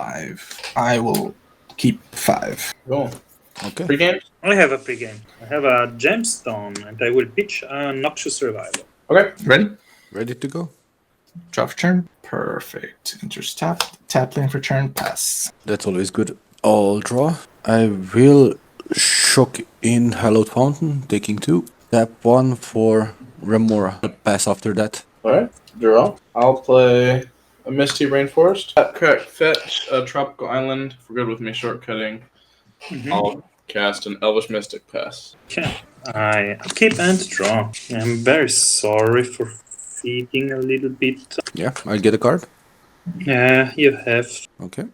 5. I will keep 5. Cool. Okay. Pre-game? I have a pregame. I have a gemstone, and I will pitch a Noxious Survival. Okay. Ready? Ready to go? Draw for turn. Perfect. Enters tap. Tap lane for turn. Pass. That's always good. I'll draw. I will shock in Hallowed Fountain, taking 2. Tap 1 for Remora. I'll pass after that. Alright. Draw. I'll play a Misty Rainforest. Tap, crack, fetch a Tropical Island. For good with me shortcutting. I'll cast an Elvish Mystic. Pass. Okay. I keep and draw. I'm very sorry for feeding a little bit. Yeah, I'll get a card. Yeah, you have. Okay.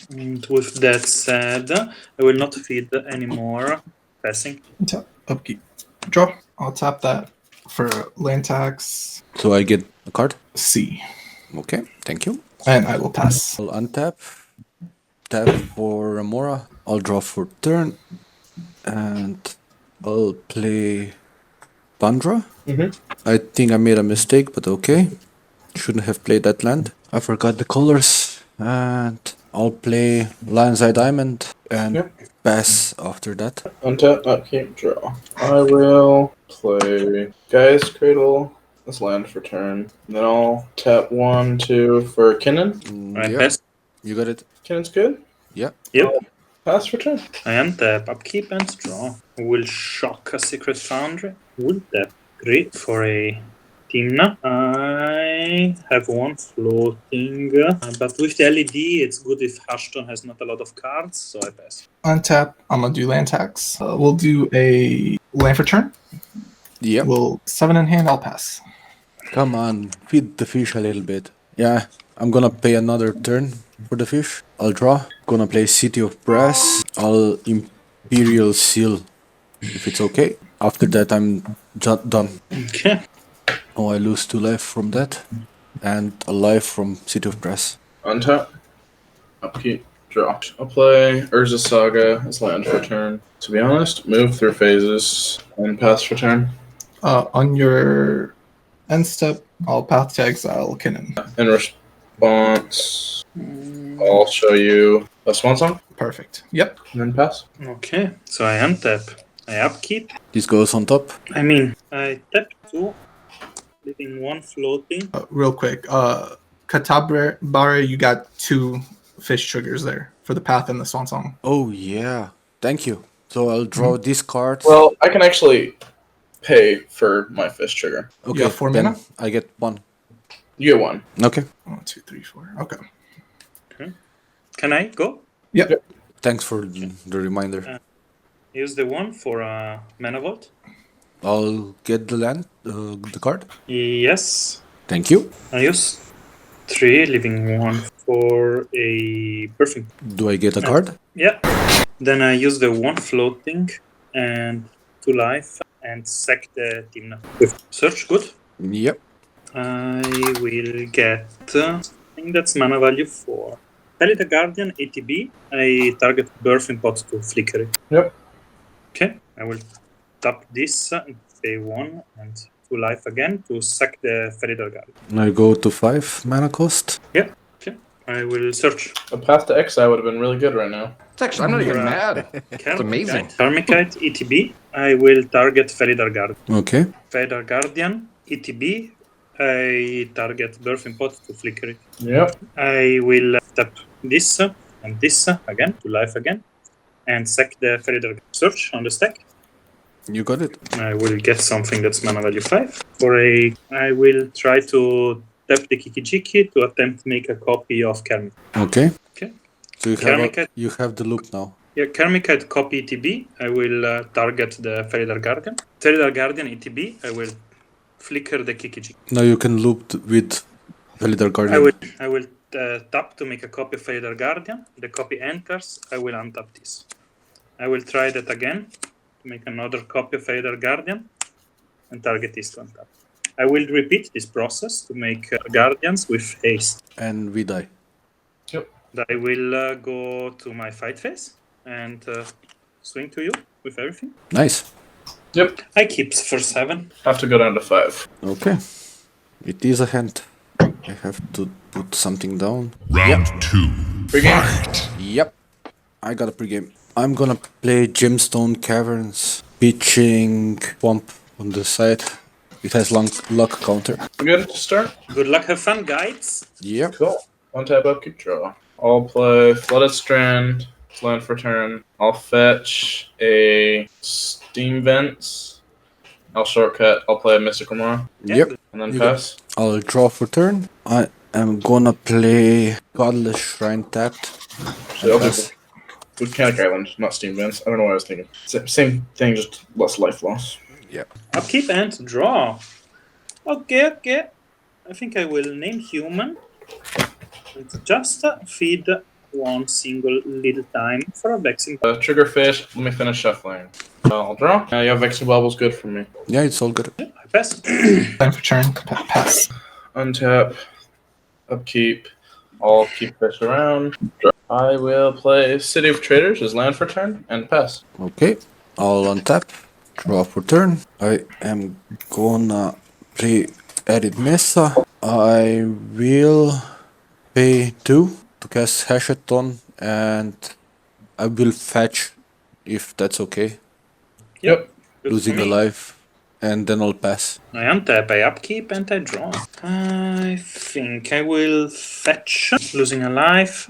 And with that said, I will not feed anymore. Passing. Tap. Upkeep. Draw. I'll tap that for land tax. So I get a card. C. Okay, thank you. And I will pass. I'll untap. Tap for Remora. I'll draw for turn. And I'll play Pandra. I think I made a mistake, but okay. Shouldn't have played that land. I forgot the colors. And I'll play Lion's Eye Diamond and pass after that. Untap, upkeep, draw. I will play Gaia's Cradle. This land for turn. Then I'll tap 1, 2 for Kinnan. I Yeah, pass. you got it. Kinnan's good. Yeah. Yep. Pass for turn. I untap, upkeep, and draw. I will shock a Secret Foundry. Would that great for a Tymna? I have 1 floating, but with the LED, it's good if Hashaton has not a lot of cards, so I pass. Untap. I'm going to do land tax. We'll do a land for turn. Yeah. We'll 7 in hand. I'll pass. Come on, feed the fish a little bit. Yeah, I'm gonna pay another turn for the fish. I'll draw. Gonna play City of Brass. I'll Imperial Seal, if it's okay. After that, I'm done. Okay. Oh, I lose 2 life from that. And a life from City of Brass. Untap, upkeep, draw. I'll play Urza Saga as land for turn. To be honest, move through phases and pass for turn. On your end step, I'll path to exile Kinnan. In response, I'll show you a Swan Song Perfect. Yep. and then pass. Okay, so I untap. I upkeep. This goes on top. I mean, I tap 2, leaving 1 floating. Real quick. Katabare, you got 2 fish triggers there for the path and the swan song. Oh, yeah. Thank you. So I'll draw this card. Well, I can actually pay for my fish trigger. Okay, You have 4 then mana? I get 1. You get 1. Okay. 1, 2, 3, 4. Okay. Can I go? Yep. Thanks for the reminder. Use the 1 for a Mana Vault. I'll get the land, the card. Yes. Thank you. I use 3, leaving 1 for a Birthing. Do I get a card? Yeah. Then I use the 1 floating and 2 life and sack the Tymna. With search, good. Yep. I will get, I think that's mana value 4. Pelita Guardian, ATB. I target Birthing Pot to flicker it. Yep. Okay, I will tap this and pay 1 and 2 life again to sack the Felidar Guardian. I go to 5 mana cost. Yeah, okay. I will search. A path to exile would have been really good right now. It's actually, I'm not even mad. It's amazing. Karmikite, ETB. I will target Felidar Guardian. Okay. Felidar Guardian, ETB. I target Birthing Pot to flicker it. Yep. I will tap this and this again to life again and sack the Felidar Search on the stack. You got it. I will get something that's mana value 5. I will try to tap the Kikijiki to attempt to make a copy of Karmikite. Okay. Okay. So you have the loop now. Yeah, Karmikite copy ETB. I will target the Felidar Guardian. Felidar Guardian ETB. I will flicker the Kikijiki. Now you can loop with Felidar Guardian. I will tap to make a copy of Felidar Guardian. The copy enters. I will untap this. I will try that again to make another copy of Felidar Guardian and target this to untap. I will repeat this process to make Guardians with haste. And we die. I will go to my fight phase and swing to you with everything. Nice. Yep. I keep for 7. Have to go down to 5. Okay. It is a hand. I have to put something down. Round 2. Pregame. Yep. I got a pregame. I'm gonna play Gemstone Caverns, pitching Swamp on the side. It has luck counter. Good to start. Good luck, have fun, guys. Yep. Cool. One tab upkeep draw. I'll play Flooded Strand. Land for turn. I'll fetch a Steam Vents. I'll shortcut. I'll play a Mystic Remora. Yep. And then You pass. I'll draw for turn. I am gonna play Godless Shrine tapped. So I'll pass. do Volcanic Island, not Steam Vents. I don't know what I was thinking. Same thing, just less life loss. Upkeep and draw. Okay. I think I will name human. And just feed one single little time for a vexing. Trigger fish. Let me finish shuffling. I'll draw. Yeah, Vexing Bubble's good for me. Yeah, it's all good. I pass. Time for turn. Pass. Untap. Upkeep. I'll keep fish around. Draw. I will play City of Traders as land for turn and pass. Okay. I'll untap. Draw for turn. I am gonna play Arid Mesa. I will pay 2 to cast Hashaton, and I will fetch if that's okay. Yep. Good Losing for a me. life, and then I'll pass. I untap, I upkeep, and I draw. I think I will fetch. Losing a life.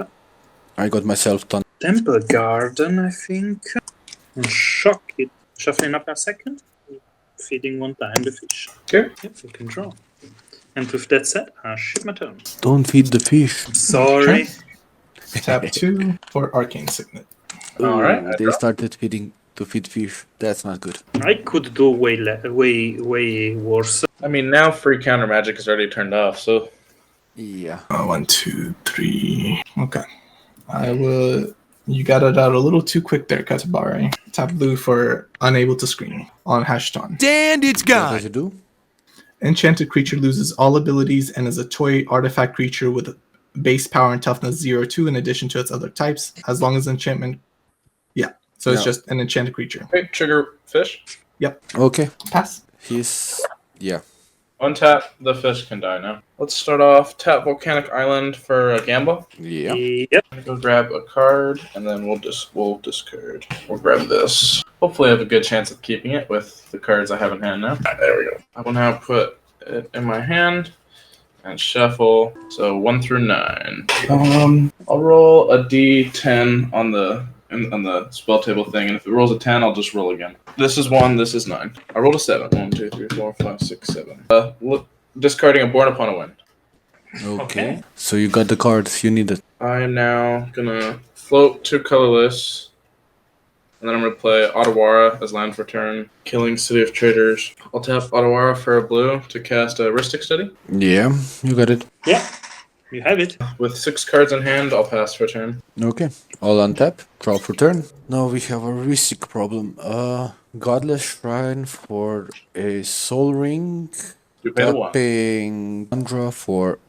I got myself done. Temple Garden, I think. And shock it. Shuffling up a second. Feeding one time the fish. Okay. Yep, you can draw. And with that said, I ship my turn. Don't feed the fish. Sorry. Tap 2 for Arcane Signet. All right, I They draw. started feeding to feed fish. That's not good. I could do way worse. I mean, now free counter magic is already turned off, so Yeah. 1, 2, 3. Okay. I will. You got it out a little too quick there, Katabari. Tap blue for unable to screen on Hashaton. And it's What gone. does it do? Enchanted creature loses all abilities and is a toy artifact creature with base power and toughness 0-2 in addition to its other types, as long as enchantment. Yeah, so it's Yeah. just an enchanted creature. okay, trigger fish. Okay. Pass. He's yeah. Untap, the fish can die now. Let's start off. Tap Volcanic Island for a gamble. Yeah. Yep. Go grab a card, and then we'll discard. We'll grab this. Hopefully, I have a good chance of keeping it with the cards I have in hand now. Alright, there we go. I will now put it in my hand and shuffle. So 1 through 9. I'll roll a D10 on the spell table thing, and if it rolls a 10, I'll just roll again. This is 1. This is 9. I rolled a 7. 1, 2, 3, 4, 5, 6, 7. Discarding a Born Upon a Wind. Okay. So you got the cards you needed. I am now gonna float 2 colorless, and then I'm gonna play Otawara as land for turn, killing City of Traders. I'll tap Otawara for a blue to cast a Ristic Study. Yeah, you got it. Yeah. You have it. With 6 cards in hand, I'll pass for turn. Okay. All untap. Draw for turn. Now we have a Ristic problem. Godless Shrine for a Soul Ring. You pay the 1. Tapping Tundra for...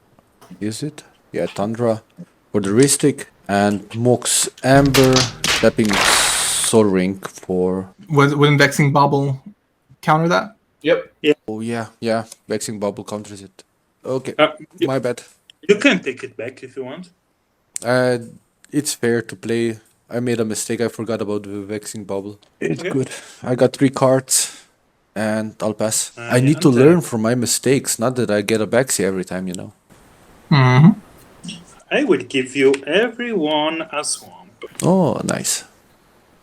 Is it? Yeah, Tundra for the Ristic. And Mox Amber tapping Soul Ring for... Wouldn't Vexing Bobble counter that? Yep. Oh yeah. Vexing Bubble counters it. Okay, You, my bad. you can take it back if you want. It's fair to play. I made a mistake. I forgot about the Vexing Bubble. It's Okay. good. I got 3 cards, and I'll pass. I yeah, need to untap. learn from my mistakes, not that I get a Vexy every time, you know. Mm-hmm. I will give you everyone a swamp. Oh, nice.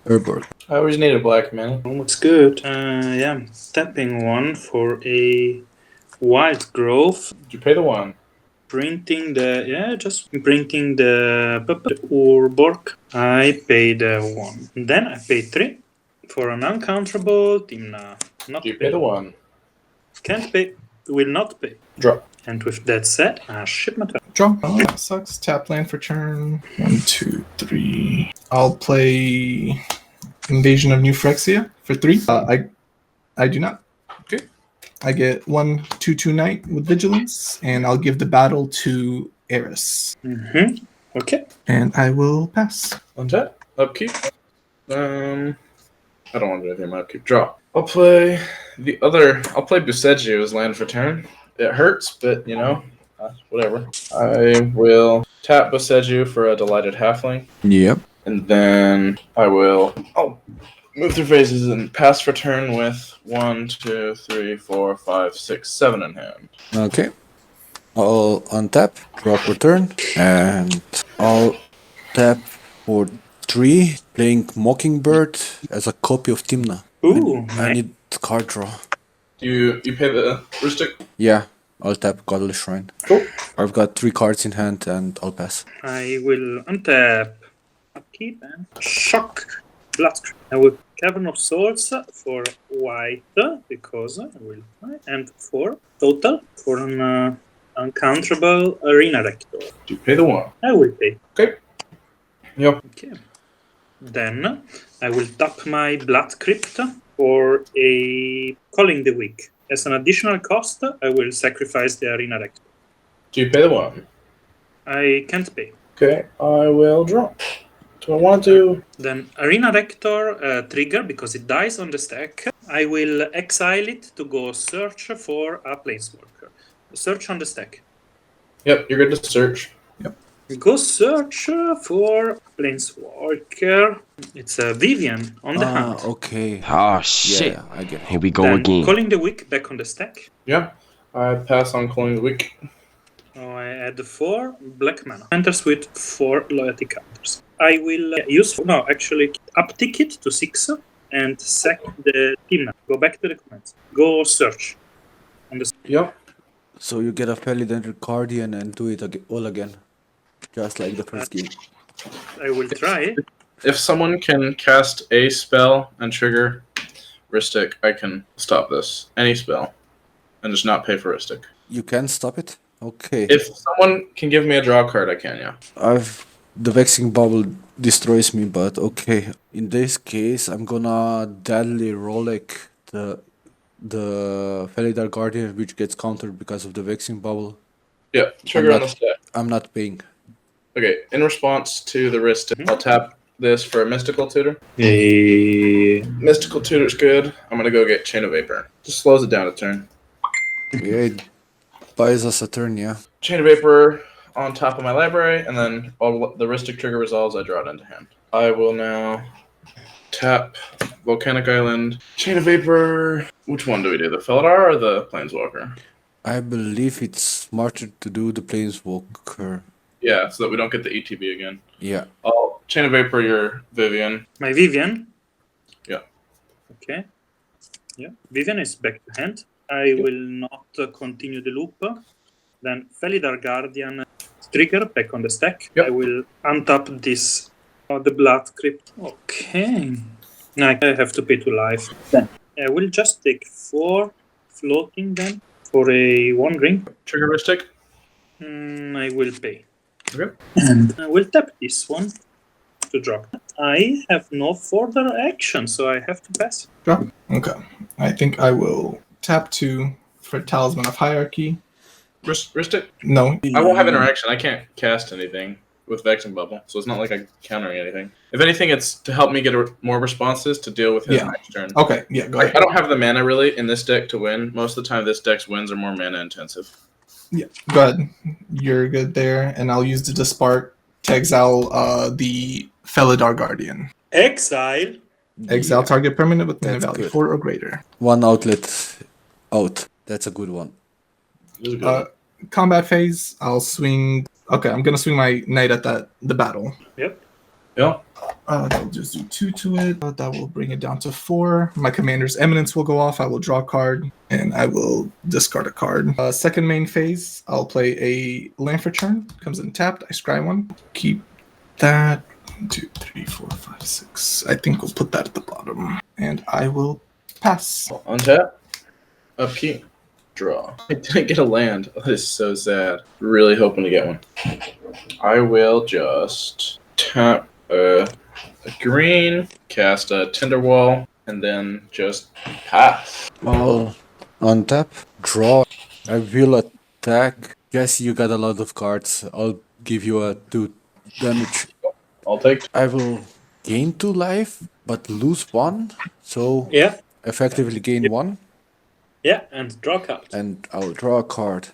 Herberg. I always need a black mana. Oh, it's good. Yeah, tapping one for a wild growth. Did you pay the 1? Printing just printing the Urborg. I paid 1. Then I paid 3 for an uncounterable Tymna. Not Did you pay the 1? Can't pay. Will not pay. Draw. And with that said, I ship my turn. Draw. Oh, that sucks. Tap land for turn. 1, 2, 3. I'll play Invasion of New Phyrexia for 3. I do not. Okay. I get 1 2/2 Knight with Vigilance, and I'll give the battle to Eris. Mm-hmm. Okay. And I will pass. Untap. Upkeep. I don't want to do anything in my upkeep. Draw. I'll play Buseju as land for turn. It hurts, but whatever. I will tap Boseju for a Delighted Halfling. Yep. And then I'll move through phases and pass for turn with 1, 2, 3, 4, 5, 6, 7 in hand. Okay. I'll untap, draw for turn, and I'll tap for 3, playing Mockingbird as a copy of Tymna. Ooh, I need card draw. You pay the Rustic? Yeah, I'll tap Godless Shrine. Cool. I've got 3 cards in hand and I'll pass. I will untap, upkeep, and shock Bloodcrypt. I will Cavern of Souls for white because I will try, and for total for an uncounterable Arena Rector. You pay the 1. I will pay. Okay. Yep. Okay. Then I will tap my Blood Crypt for a Calling the Weak. As an additional cost, I will sacrifice the Arena Rector. Do you pay the 1? I can't pay. Okay, I will draw. Do I want to? Then Arena Rector trigger, because it dies on the stack. I will exile it to go search for a Planeswalker. Search on the stack. Yep, you're good to search. Go search for Planeswalker. It's a Vivian on the hunt. Okay. Oh shit! Yeah, I get it. Here we go Then again. Calling the Weak back on the stack. Yeah, I pass on Calling the Weak. Oh, I add 4 black mana. Enters with 4 loyalty counters. I will uptick it to 6 and sack the Tymna. Go back to the comments. Go search. On the Yep. So you get a Felidendric Guardian and do it all again. Just like the first game. I will try. If someone can cast a spell and trigger Ristic, I can stop this. Any spell. And just not pay for Ristic. You can stop it? Okay. If someone can give me a draw card, I can, yeah. The Vexing Bubble destroys me, but okay. In this case, I'm gonna deadly Rollick the Felidar Guardian, which gets countered because of the Vexing Bubble. Yeah, trigger on the stack. I'm not paying. Okay, in response to the Ristic, I'll tap this for a Mystical Tutor. Mystical Tutor's good. I'm gonna go get Chain of Vapor. Just slows it down a turn. Yeah, it buys us a turn, yeah. Chain of Vapor on top of my library, and then all the Ristic trigger resolves, I draw it into hand. I will now tap Volcanic Island. Chain of Vapor. Which one do we do? The Felidar or the Planeswalker? I believe it's smarter to do the Planeswalker. Yeah, so that we don't get the ETB again. Yeah. I'll Chain of Vapor your Vivian. My Vivian. Yeah. Okay. Yeah. Vivian is back to hand. I will not continue the loop. Then Felidar Guardian trigger back on the stack. Yep. I will untap this the Blood Crypt. Okay. Now I have to pay 2 life. Then I will just take 4 floating then for a 1 ring. Trigger Ristic. I will pay. Okay. And I will tap this one to drop. I have no further action, so I have to pass. Drop. Okay. I think I will tap 2 for Talisman of Hierarchy. Ristic? No. I won't have interaction. I can't cast anything with Vexing Bubble, so it's not like I'm countering anything. If anything, it's to help me get more responses to deal with his next turn. Okay, yeah, go ahead. I don't have the mana really in this deck to win. Most of the time, this deck's wins are more mana intensive. Yeah, go ahead. You're good there, and I'll use the Dispark to exile the Felidar Guardian. Exile? Exile target permanent with mana That's value good. 4 or greater. 1 outlet out. That's a good one. This is good. Combat phase, I'll swing. Okay, I'm gonna swing my knight at the battle. Yep. Yeah. I'll just do 2 to it. That will bring it down to 4. My commander's eminence will go off. I will draw a card, and I will discard a card. Second main phase, I'll play a land for turn. Comes in tapped. I scry 1. Keep that. 1, 2, 3, 4, 5, 6. I think we'll put that at the bottom. And I will pass. Untap. Upkeep. Draw. I didn't get a land. That is so sad. Really hoping to get one. I will just tap a green, cast a Tinderwall, and then just pass. I'll untap, draw. I will attack. Guess you got a lot of cards. I'll give you a 2 damage. I'll take. I will gain 2 life, but lose 1. So Yeah. effectively gain 1. Yeah, and draw card. And I'll draw a card.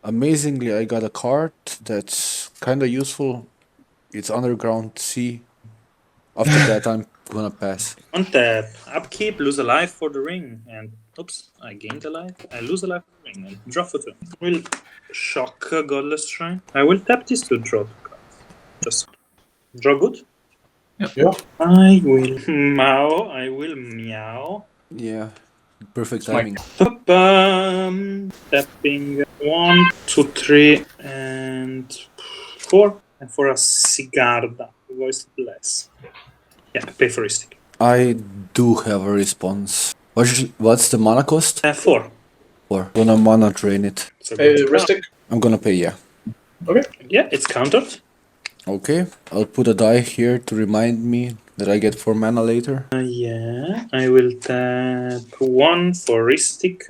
Amazingly, I got a card that's kind of useful. It's underground sea. After that, I'm gonna pass. Untap, upkeep, lose a life for the ring, and oops, I gained a life. I lose a life for the ring, and draw for 2. Will shock Godless Shrine. I will tap this to draw 2 cards. Just draw good. Yeah. I will meow. I will meow. Yeah, perfect It's my- timing. Tapping 1, 2, 3, and 4. And for a Sigarda, voice bless. Yeah, pay for Ristic. I do have a response. What's the mana cost? 4. Or gonna mana drain it. So Hey, good. Ristic. I'm gonna pay, yeah. Okay. Yeah, it's countered. Okay, I'll put a die here to remind me that I get 4 mana later. Yeah, I will tap 1 for Ristic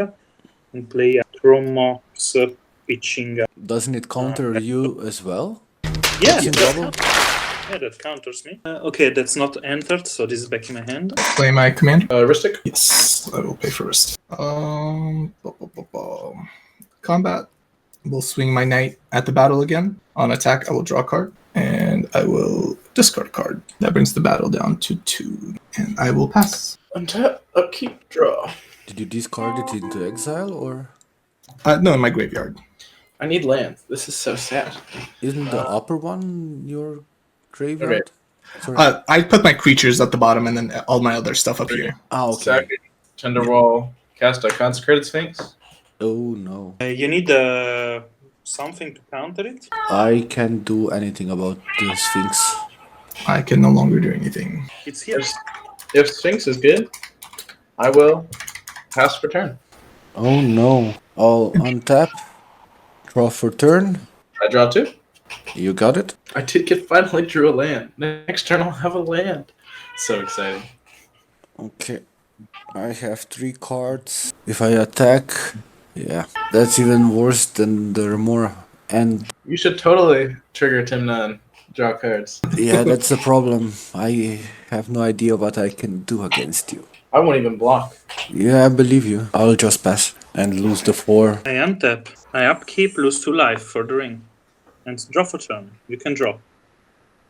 and play a Chromox pitching. Doesn't it counter you as well? Yeah, It's in that double? yeah, that counters me. Okay, that's not entered, so this is back in my hand. Play my commander. Ristic. Yes, I will pay first. Combat. Will swing my knight at the battle again. On attack, I will draw a card, and I will discard a card. That brings the battle down to 2, and I will pass. Untap, upkeep, draw. Did you discard it into exile or No, in my graveyard. I need land. This is so sad. isn't the upper one your graveyard? Sorry. I put my creatures at the bottom, and then all my other stuff up here. Okay. Sack it, Tenderwall, cast a Consecrated Sphinx. Oh no. You need something to counter it. I can't do anything about the Sphinx. I can no longer do anything. It's here. If Sphinx is good, I will pass for turn. Oh no. I'll untap. Draw for turn. I draw 2. You got it? I did finally drew a land. Next turn I'll have a land. So exciting. Okay. I have 3 cards. If I attack, yeah, that's even worse than the Remora. And You should totally trigger Tymna and draw cards. yeah, that's the problem. I have no idea what I can do against you. I won't even block. Yeah, I believe you. I'll just pass and lose the 4. I untap. I upkeep, lose 2 life for the ring. And draw for turn. You can draw.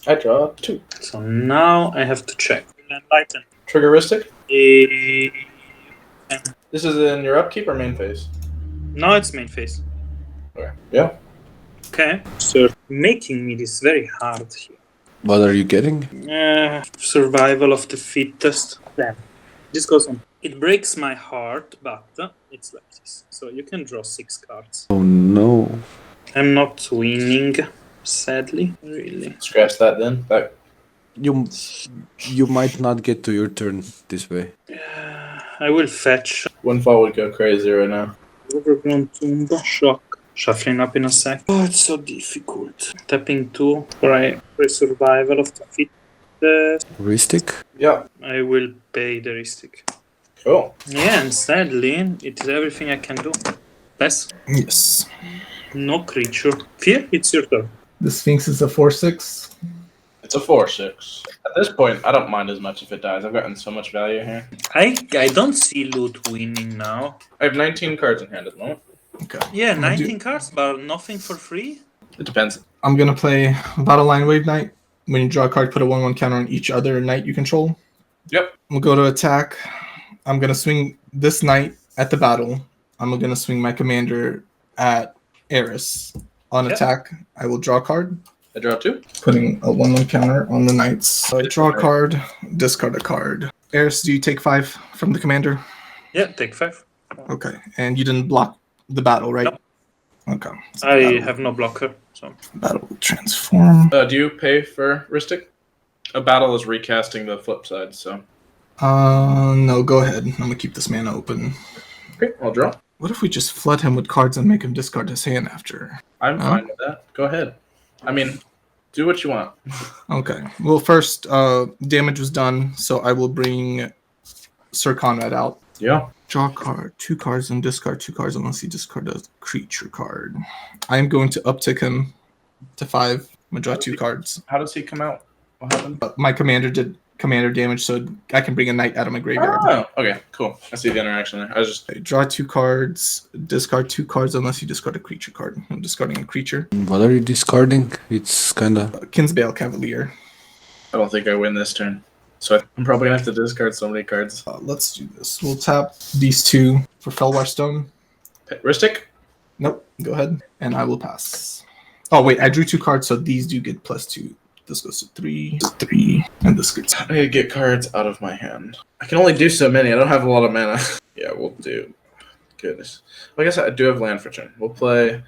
I draw 2. So now I have to check. Enlighten. Triggeristic. Eh, This is in your upkeep or main phase? Now it's main phase. Okay. Yeah. Okay. So making me this very hard here. What are you getting? Survival of the fittest. Then this goes on. It breaks my heart, but it's like this. So you can draw 6 cards. Oh no. I'm not winning, sadly. Really. Scratch that then. That You might not get to your turn this way. I will fetch Windfall would go crazy right now. Overgrown Tomb, Shock. Shuffling up in a sec. Oh, it's so difficult. Tapping 2 for a survival of the fittest. Ristic? Yeah. I will pay the Ristic. Cool. Yeah, and sadly, it is everything I can do. Pass. Yes. No creature. Fear, it's your turn. The Sphinx is a 4/6. It's a 4/6. At this point, I don't mind as much if it dies. I've gotten so much value here. I don't see loot winning now. I have 19 cards in hand at the moment. Okay. Yeah, I'm gonna 19 cards, but nothing for free? It depends. I'm gonna play Battle Line Wave Knight. When you draw a card, put a 1/1 counter on each other knight you control. Yep. We'll go to attack. I'm gonna swing this knight at the battle. I'm gonna swing my commander at Eris. On Yeah. attack, I will draw a card, I draw 2. putting a 1/1 counter on the knights. Draw a card, discard a card. Eris, do you take 5 from the commander? Yeah, take 5. Okay, and you didn't block the battle, right? Nope. Okay. So I have no blocker, so. battle will transform. Do you pay for Ristic? A battle is recasting the flip side, so. No, go ahead. I'm gonna keep this mana open. Okay, I'll draw. What if we just flood him with cards and make him discard his hand after? I'm Huh? fine with that. Go ahead. I mean, do what you want. Okay. Well, first, damage was done, so I will bring Sir Conrad out. Yeah. Draw a card, 2 cards, and discard 2 cards unless you discard a creature card. I am going to uptick him to 5. I'm gonna draw 2 cards. How does he come out? What happened? My commander did commander damage, so I can bring a knight out of my graveyard. Oh, okay, cool. I see the interaction there. I was just I draw 2 cards, discard 2 cards unless you discard a creature card. I'm discarding a creature. What are you discarding? It's kind of... Kinsbale Cavalier. I don't think I win this turn. So I'm probably gonna have to discard so many cards. Let's do this. We'll tap these 2 for Felwar Stone. Ristic? Nope, go ahead. And I will pass. Oh, wait, I drew 2 cards, so these do get +2. This goes to 3, and this gets... I need to get cards out of my hand. I can only do so many. I don't have a lot of mana. Yeah, we'll do. Goodness. Well, I guess I do have land for turn. We'll play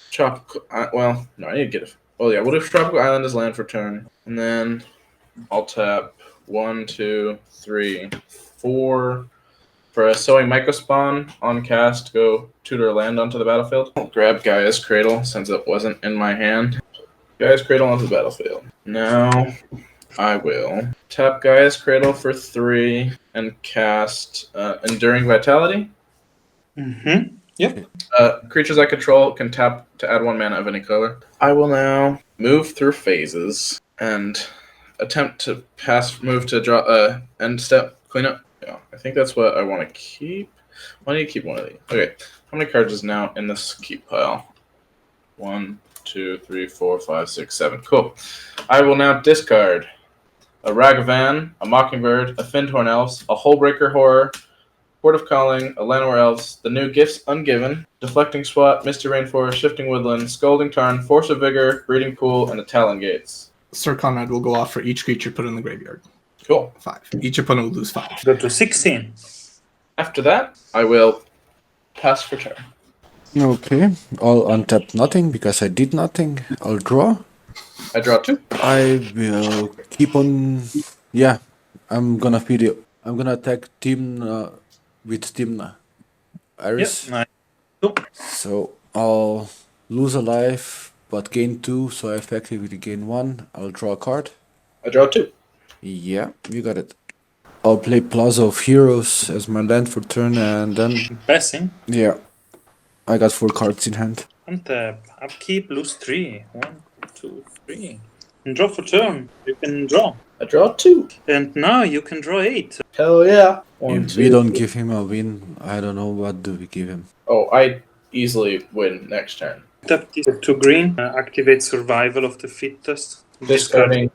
Tropical... well, no, I need to get it. Oh, yeah, we'll do Tropical Island as land for turn. And then I'll tap 1, 2, 3, 4... For a Sowing Mycospawn on cast, go tutor land onto the battlefield. I'll grab Gaia's Cradle since it wasn't in my hand. Gaia's Cradle onto the battlefield. Now I will tap Gaia's Cradle for 3 and cast Enduring Vitality. Mm-hmm. Yep. Creatures I control can tap to add 1 mana of any color. I will now move through phases and attempt to move to draw end step cleanup. Yeah, I think that's what I want to keep. Why do you keep one of these? Okay, how many cards is now in this keep pile? 1, 2, 3, 4, 5, 6, 7. Cool. I will now discard a Ragavan, a Mockingbird, a Findhorn Elves, a Hullbreaker Horror, Port of Calling, a Llanowar Elves, the new Gifts Ungiven, Deflecting Swat, Misty Rainforest, Shifting Woodland, Scalding Tarn, Force of Vigor, Breeding Pool, and a Talon Gates. Sir Conrad will go off for each creature put in the graveyard. Cool. 5. Each opponent will lose 5. Go to 16. After that, I will pass for turn. Okay, I'll untap nothing because I did nothing. I'll draw. I draw 2. I will keep on... Yeah, I'm gonna feed you. I'm gonna attack Tymna with Tymna. Iris. Yep. Nice. So I'll lose a life but gain 2, so I effectively gain 1. I'll draw a card. I draw 2. Yeah, you got it. I'll play Plaza of Heroes as my land for turn, and then... Passing. Yeah, I got 4 cards in hand. Untap. Upkeep. Lose 3. 1, 2, 3. And draw for turn. You can draw. I draw 2. And now you can draw 8. Hell yeah. 1, If 2, we don't 3. give him a win, I don't know what do we give him. Oh, I easily win next turn. Tap this for 2 green. Activate Survival of the Fittest. Discarding.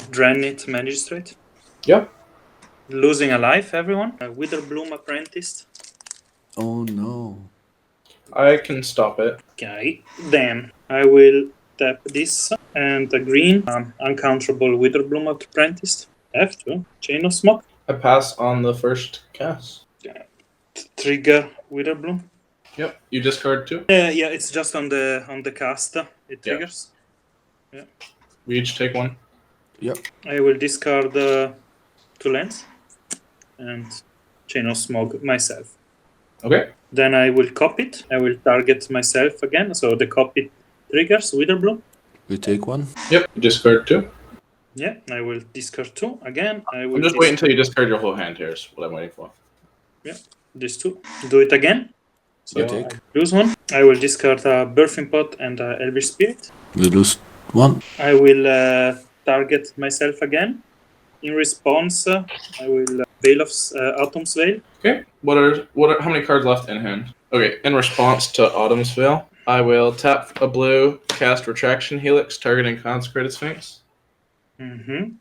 Dranit Magistrate. Yep. Losing a life, everyone. Witherbloom Apprentice. Oh no. I can stop it. Okay, then I will tap this and a green uncounterable Witherbloom Apprentice. Have to. Chain of Smoke. I pass on the first cast. Trigger Witherbloom. Yep. You discard 2. Yeah, it's just on the cast. It triggers. Yeah. We each take 1. Yep. I will discard 2 lands and Chain of Smoke myself. Okay. Then I will copy it. I will target myself again. So the copy triggers Witherbloom. We take 1. Yep. You discard 2. Yeah, I will discard 2 again. I will I'm just waiting until you discard your whole hand here. Is what I'm waiting for. these 2. Do it again. So You take. I lose 1. I will discard a Birthing Pot and a Elvish Spirit. We lose 1. I will target myself again. In response, I will Veil of Autumn's Veil. Okay. What are how many cards left in hand? Okay. In response to Autumn's Veil, I will tap a blue, cast Retraction Helix, targeting Consecrated Sphinx. Mm-hmm.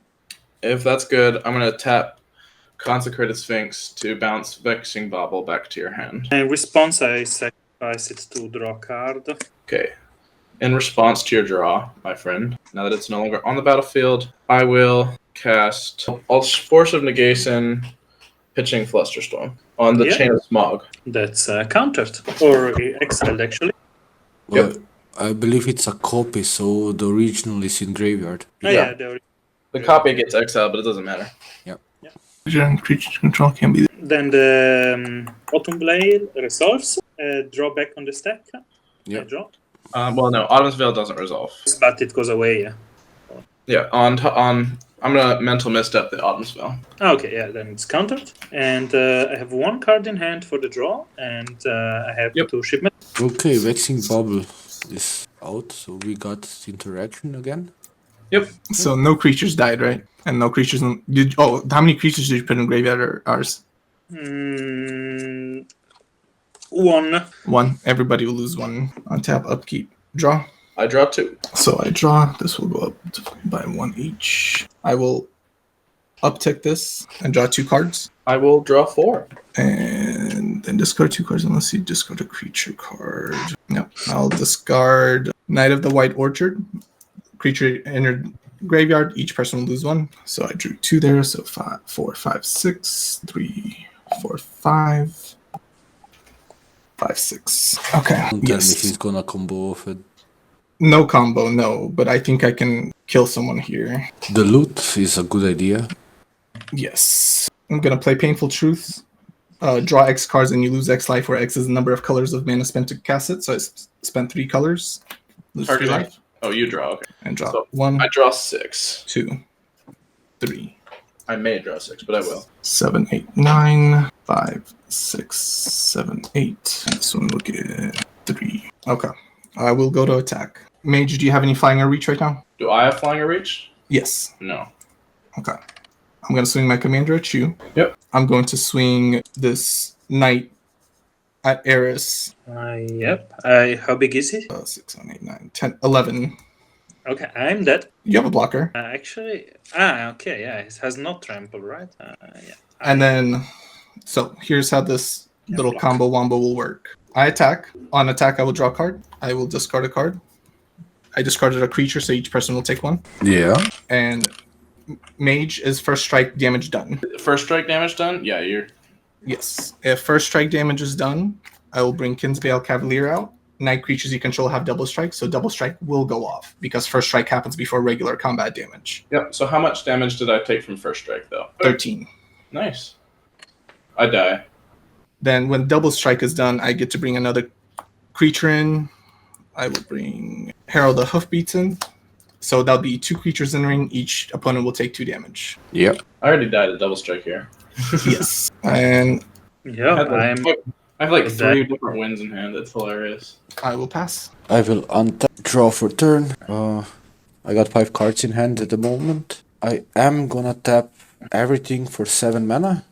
If that's good, I'm gonna tap Consecrated Sphinx to bounce Vexing Bauble back to your hand. In response, I sacrifice it to draw a card. Okay. In response to your draw, my friend, now that it's no longer on the battlefield, I will cast Force of Negation, pitching Flusterstorm on the Chain of Smog. That's countered or exiled, actually. Well, Yep. I believe it's a copy, so the original is in graveyard. Oh, Yeah. yeah. The copy gets exiled, but it doesn't matter. Creature control can be... Then the Autumn Blade resolves. Draw back on the stack. Yep. I draw. Well, no, Autumn's Veil doesn't resolve. But it goes away, yeah. Yeah, on I'm gonna mental misstep the Autumn's Veil. Okay, yeah, then it's countered. And I have 1 card in hand for the draw, and I have 2 shipments. Okay, Vexing Bubble is out, so we got interaction again. Yep. So no creatures died, right? And no creatures. How many creatures did you put in graveyard or ours? One. One. Everybody will lose one. On tap, upkeep, draw. I draw 2. So I draw. This will go up by 1 each. I will uptick this and draw 2 cards. I will draw 4. And then discard 2 cards unless you discard a creature card. No, I'll discard Knight of the White Orchard. Creature entered graveyard. Each person will lose 1. So I drew 2 there. So 5, 4, 5, 6, 3, 4, 5. 5, 6. Okay. Don't tell me Yes. he's gonna combo off it. No combo, no. But I think I can kill someone here. The loot is a good idea. Yes. I'm going to play Painful Truth. Draw X cards and you lose X life, where X is the number of colors of mana spent to cast it. So I spent 3 colors. Lose 3 Targeting. life. Oh, you draw. Okay. And draw So, 1, I draw 6. 2, 3, I may draw 6, but I will. 7, 8, 9, 5, 6, 7, 8. This one will get 3. Okay. I will go to attack. Mage, do you have any flying or reach right now? Do I have flying or reach? Yes. No. Okay. I'm going to swing my commander at you. Yep. I'm going to swing this knight at Eris. Yep. How big is he? 6, 7, 8, 9, 10, 11. Okay, I'm dead. You have a blocker. Actually, okay, yeah, it has not trample, right? Yeah. And then, so here's how this little block. combo wombo will work. I attack. On attack, I will draw a card. I will discard a card. I discarded a creature, so each person will take 1. Yeah. And Mage is first strike damage done. First strike damage done? Yeah, you're. Yes. If first strike damage is done, I will bring Kinsbale Cavalier out. Night creatures you control have double strike, so double strike will go off because first strike happens before regular combat damage. Yep. So how much damage did I take from first strike, though? 13. Nice. I die. Then when double strike is done, I get to bring another creature in. I will bring Herald the Hoofbeats in. So that'll be 2 creatures in ring. Each opponent will take 2 damage. Yep. I already died at double strike here. Yes. And Yeah, I have like I'm 3 dead. different wins in hand. That's hilarious. I will pass. I will untap, draw for turn. I got 5 cards in hand at the moment. I am gonna tap everything for 7 mana,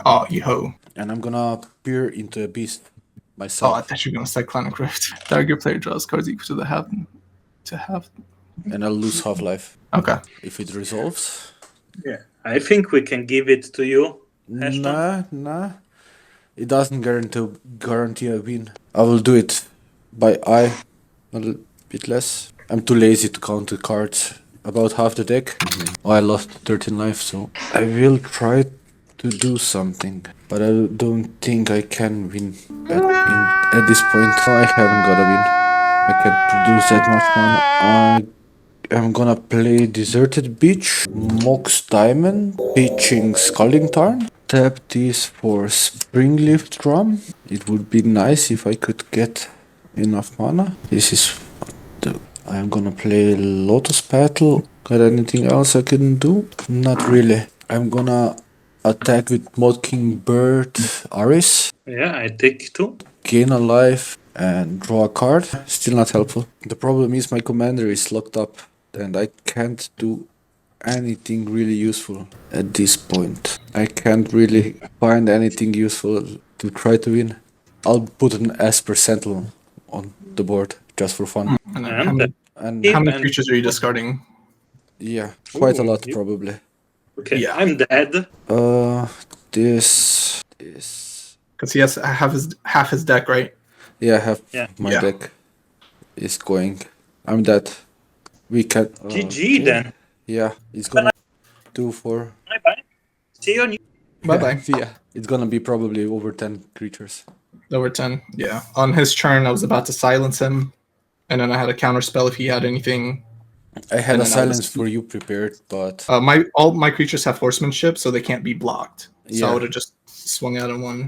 Oh, yo. and I'm gonna peer into a beast Oh, I myself. thought you were going to Cyclonic Rift. Target player draws cards equal to the half. And I'll lose half life. Okay. If it resolves. Yeah, I think we can give it to you. Hashaton? Nah. It doesn't guarantee a win. I will do it by eye, a little bit less. I'm too lazy to count the cards. About half the deck. Oh, I lost 13 life, so I will try to do something. But I don't think I can win at this point. I haven't got a win. I can't produce that much mana. I'm gonna play Deserted Beach, Mox Diamond, Pitching Scalding Tarn. Tap this for Springleaf Drum. It would be nice if I could get enough mana. This is I'm gonna play Lotus Petal. Got anything else I can do? Not really. I'm gonna attack with Mockingbird Aris. Yeah, I take 2. Gain a life and draw a card. Still not helpful. The problem is my commander is locked up and I can't do anything really useful at this point. I can't really find anything useful to try to win. I'll put an Esper Sentinel on the board just for fun. And then And how many and- creatures are you discarding? Yeah, quite a Ooh, lot you- probably. Okay, Yeah. I'm dead. This. Because he has half his deck, right? Yeah, half Yeah. my Yeah. deck is going. I'm dead. We can. GG then. Yeah, it's gonna do for. Bye bye. See you on Bye bye. Yeah, it's gonna be probably over 10 creatures. Over 10. Yeah. On his turn, I was about to silence him. And then I had a counter spell if he had anything. I had And a then I silence was- for you prepared, but All my creatures have horsemanship, so they can't be blocked. So I Yeah. would have just swung out in one.